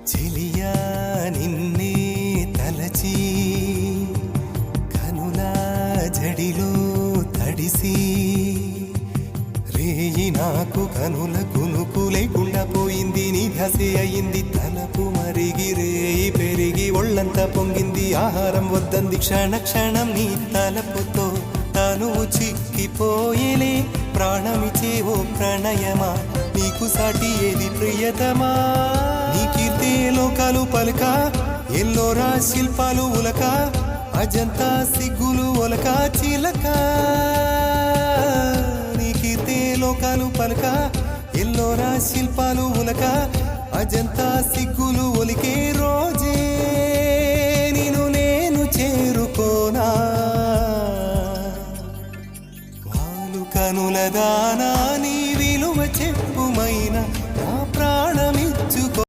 చెలియా నిన్నే తలచి కనులా జడిలో తడిసి రేయి నాకు కనుల కునుకు లేకుండా పోయింది నీ ధ్యాసే అయింది తలపు మరిగి రేయి పెరిగి ఒళ్ళంతా పొంగింది ఆహారం వద్దంది క్షణ క్షణం నీ తలపుతో తను చిక్కిపోయేలే ప్రాణమిచే ఓ ప్రణయమా నీకు సాటి ఏది ప్రియతమా నీ కీర్తే లోకాలు పలక ఎల్లోరా శిల్పాలు ఉలక అజంతా సిగ్గులు ఒలక చిలక నీ కీర్తే లోకాలు పలక ఎల్లోరా శిల్పాలు ఉలక అజంతా సిగ్గులు ఒలికే రోజే నిన్ను నేను చేరుకోనా వాలు కనుల దాన